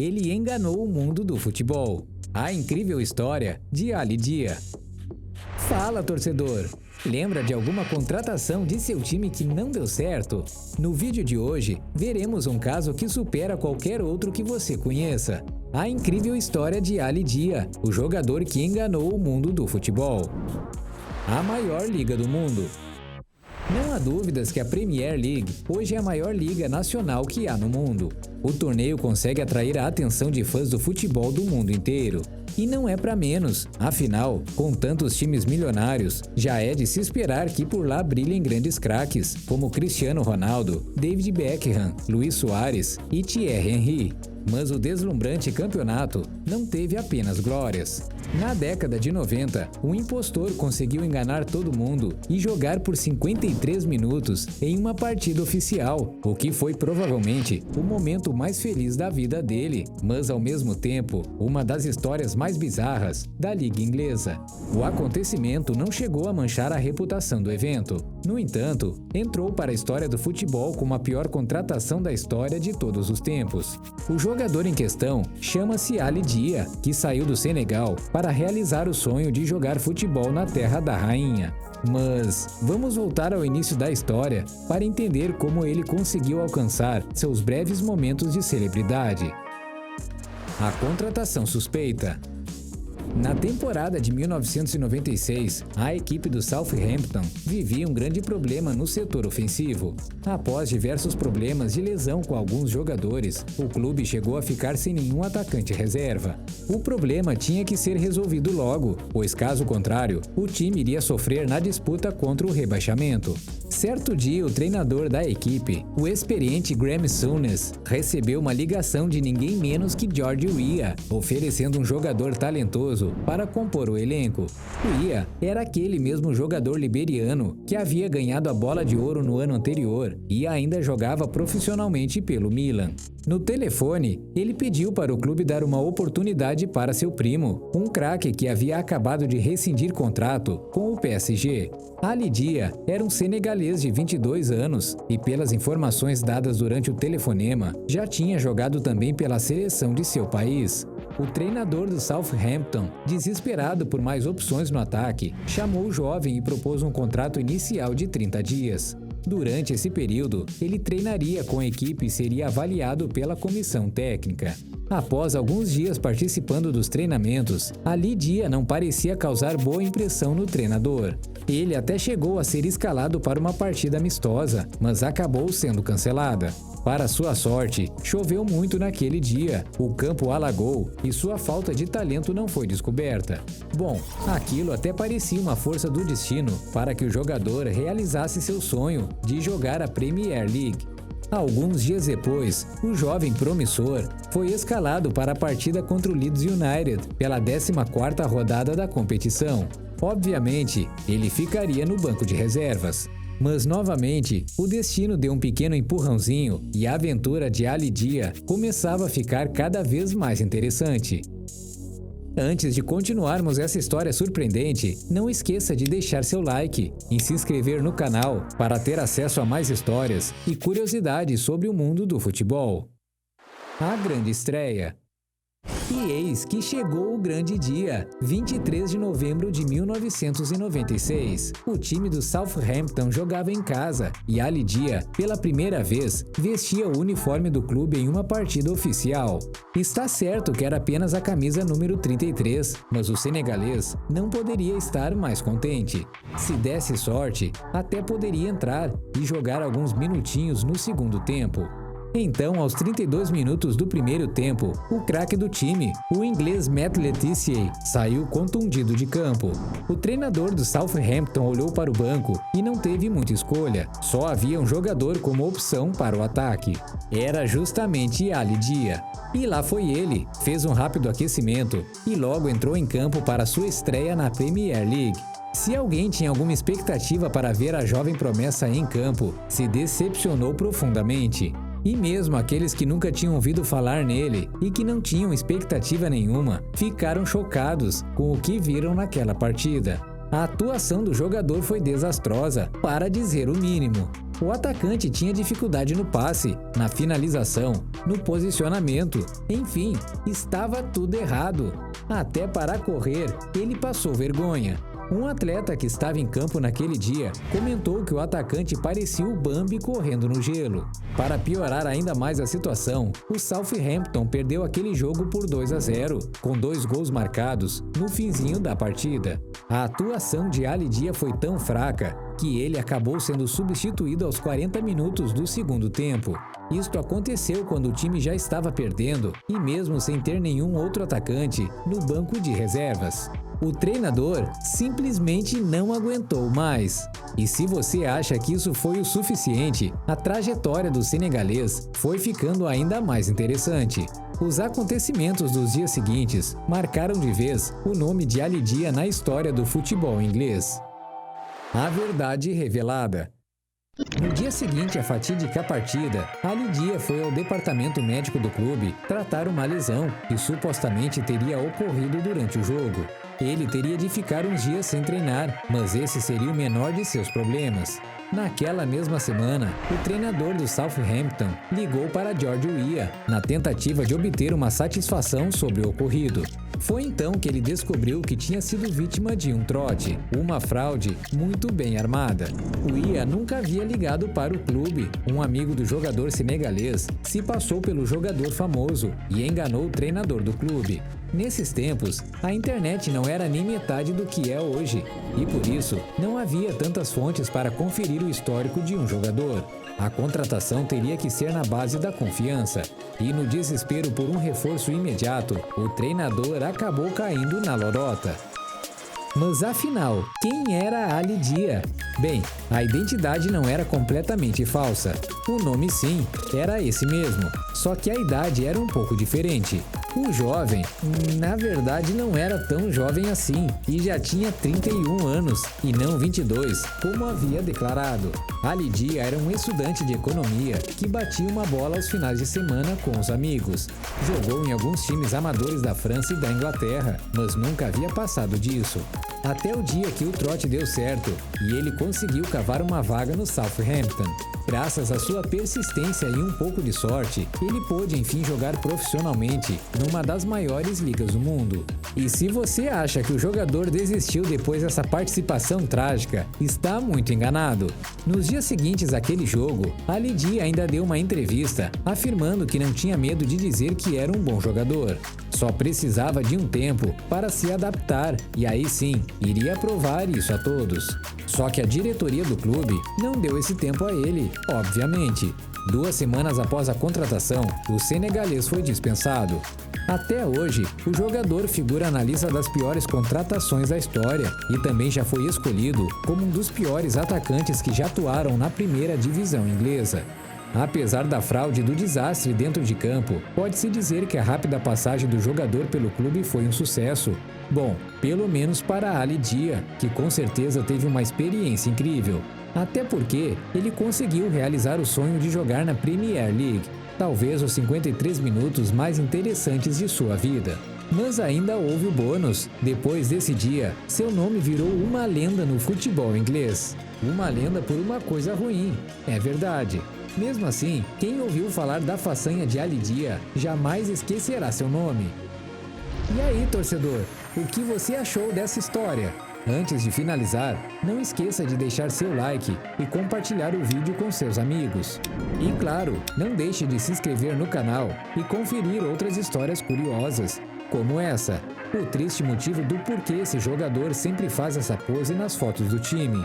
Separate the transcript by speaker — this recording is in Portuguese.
Speaker 1: ele enganou o mundo do futebol. A incrível história de Ali Dia. Fala, torcedor! Lembra de alguma contratação de seu time que não deu certo? No vídeo de hoje, veremos um caso que supera qualquer outro que você conheça. A incrível história de Ali Dia, o jogador que enganou o mundo do futebol. A maior liga do mundo. Não há dúvidas que a Premier League hoje é a maior liga nacional que há no mundo. O torneio consegue atrair a atenção de fãs do futebol do mundo inteiro. E não é para menos, afinal, com tantos times milionários, já é de se esperar que por lá brilhem grandes craques, como Cristiano Ronaldo, David Beckham, Luis Suárez e Thierry Henry. Mas o deslumbrante campeonato não teve apenas glórias. Na década de 90, um impostor conseguiu enganar todo mundo e jogar por 53 minutos em uma partida oficial, o que foi provavelmente o momento mais feliz da vida dele, mas ao mesmo tempo, uma das histórias mais bizarras da Liga Inglesa. O acontecimento não chegou a manchar a reputação do evento. No entanto, entrou para a história do futebol como a pior contratação da história de todos os tempos. O jogador em questão chama-se Ali Dia, que saiu do Senegal para realizar o sonho de jogar futebol na terra da rainha. Mas vamos voltar ao início da história para entender como ele conseguiu alcançar seus breves momentos de celebridade. A contratação suspeita. Na temporada de 1996, a equipe do Southampton vivia um grande problema no setor ofensivo. Após diversos problemas de lesão com alguns jogadores, o clube chegou a ficar sem nenhum atacante reserva. O problema tinha que ser resolvido logo, pois caso contrário, o time iria sofrer na disputa contra o rebaixamento. Certo dia, o treinador da equipe, o experiente Graham Souness, recebeu uma ligação de ninguém menos que George Weah, oferecendo um jogador talentoso para compor o elenco. Weah era aquele mesmo jogador liberiano que havia ganhado a Bola de Ouro no ano anterior e ainda jogava profissionalmente pelo Milan. No telefone, ele pediu para o clube dar uma oportunidade para seu primo, um craque que havia acabado de rescindir contrato com o PSG. Ali Dia era um senegalês de 22 anos e, pelas informações dadas durante o telefonema, já tinha jogado também pela seleção de seu país. O treinador do Southampton, desesperado por mais opções no ataque, chamou o jovem e propôs um contrato inicial de 30 dias. Durante esse período, ele treinaria com a equipe e seria avaliado pela comissão técnica. Após alguns dias participando dos treinamentos, Ali Dia não parecia causar boa impressão no treinador. Ele até chegou a ser escalado para uma partida amistosa, mas acabou sendo cancelada. Para sua sorte, choveu muito naquele dia, o campo alagou e sua falta de talento não foi descoberta. Bom, aquilo até parecia uma força do destino para que o jogador realizasse seu sonho de jogar a Premier League. Alguns dias depois, o jovem promissor foi escalado para a partida contra o Leeds United pela 14ª rodada da competição. Obviamente, ele ficaria no banco de reservas. Mas novamente, o destino deu um pequeno empurrãozinho e a aventura de Ali Dia começava a ficar cada vez mais interessante. Antes de continuarmos essa história surpreendente, não esqueça de deixar seu like e se inscrever no canal para ter acesso a mais histórias e curiosidades sobre o mundo do futebol. A grande estreia. E eis que chegou o grande dia, 23 de novembro de 1996. O time do Southampton jogava em casa e Ali Dia, pela primeira vez, vestia o uniforme do clube em uma partida oficial. Está certo que era apenas a camisa número 33, mas o senegalês não poderia estar mais contente. Se desse sorte, até poderia entrar e jogar alguns minutinhos no segundo tempo. Então, aos 32 minutos do primeiro tempo, o craque do time, o inglês Matt Le Tissier, saiu contundido de campo. O treinador do Southampton olhou para o banco e não teve muita escolha, só havia um jogador como opção para o ataque. Era justamente Ali Dia. E lá foi ele, fez um rápido aquecimento e logo entrou em campo para sua estreia na Premier League. Se alguém tinha alguma expectativa para ver a jovem promessa em campo, se decepcionou profundamente. E mesmo aqueles que nunca tinham ouvido falar nele e que não tinham expectativa nenhuma, ficaram chocados com o que viram naquela partida. A atuação do jogador foi desastrosa, para dizer o mínimo. O atacante tinha dificuldade no passe, na finalização, no posicionamento, enfim, estava tudo errado. Até para correr, ele passou vergonha. Um atleta que estava em campo naquele dia comentou que o atacante parecia o Bambi correndo no gelo. Para piorar ainda mais a situação, o Southampton perdeu aquele jogo por 2-0, com 2 gols marcados no finzinho da partida. A atuação de Ali Dia foi tão fraca que ele acabou sendo substituído aos 40 minutos do segundo tempo. Isto aconteceu quando o time já estava perdendo e mesmo sem ter nenhum outro atacante no banco de reservas. O treinador simplesmente não aguentou mais. E se você acha que isso foi o suficiente, a trajetória do senegalês foi ficando ainda mais interessante. Os acontecimentos dos dias seguintes marcaram de vez o nome de Ali Dia na história do futebol inglês. A verdade revelada. No dia seguinte à fatídica partida, Ali Dia foi ao departamento médico do clube tratar uma lesão que supostamente teria ocorrido durante o jogo. Ele teria de ficar uns dias sem treinar, mas esse seria o menor de seus problemas. Naquela mesma semana, o treinador do Southampton ligou para George Weah na tentativa de obter uma satisfação sobre o ocorrido. Foi então que ele descobriu que tinha sido vítima de um trote, uma fraude muito bem armada. Weah nunca havia ligado para o clube. Um amigo do jogador senegalês se passou pelo jogador famoso e enganou o treinador do clube. Nesses tempos, a internet não era nem metade do que é hoje, e por isso não havia tantas fontes para conferir o histórico de um jogador. A contratação teria que ser na base da confiança, e no desespero por um reforço imediato, o treinador acabou caindo na lorota. Mas afinal, quem era Ali Dia? Bem, a identidade não era completamente falsa. O nome sim, era esse mesmo, só que a idade era um pouco diferente. O jovem, na verdade, não era tão jovem assim e já tinha 31 anos e não 22, como havia declarado. Ali Dia era um estudante de economia que batia uma bola aos finais de semana com os amigos. Jogou em alguns times amadores da França e da Inglaterra, mas nunca havia passado disso. Até o dia que o trote deu certo e ele conseguiu cavar uma vaga no Southampton. Graças à sua persistência e um pouco de sorte, ele pôde enfim jogar profissionalmente numa das maiores ligas do mundo. E se você acha que o jogador desistiu depois dessa participação trágica, está muito enganado. Nos dias seguintes àquele jogo, Ali Dia ainda deu uma entrevista afirmando que não tinha medo de dizer que era um bom jogador. Só precisava de um tempo para se adaptar e aí sim, iria provar isso a todos. Só que a diretoria do clube não deu esse tempo a ele, obviamente. 2 semanas após a contratação, o senegalês foi dispensado. Até hoje, o jogador figura na lista das piores contratações da história e também já foi escolhido como um dos piores atacantes que já atuaram na primeira divisão inglesa. Apesar da fraude e do desastre dentro de campo, pode-se dizer que a rápida passagem do jogador pelo clube foi um sucesso. Bom, pelo menos para Ali Dia, que com certeza teve uma experiência incrível. Até porque ele conseguiu realizar o sonho de jogar na Premier League, talvez os 53 minutos mais interessantes de sua vida. Mas ainda houve o bônus. Depois desse dia, seu nome virou uma lenda no futebol inglês. Uma lenda por uma coisa ruim, é verdade. Mesmo assim, quem ouviu falar da façanha de Ali Dia jamais esquecerá seu nome. E aí, torcedor, o que você achou dessa história? Antes de finalizar, não esqueça de deixar seu like e compartilhar o vídeo com seus amigos. E claro, não deixe de se inscrever no canal e conferir outras histórias curiosas, como essa, o triste motivo do porquê esse jogador sempre faz essa pose nas fotos do time.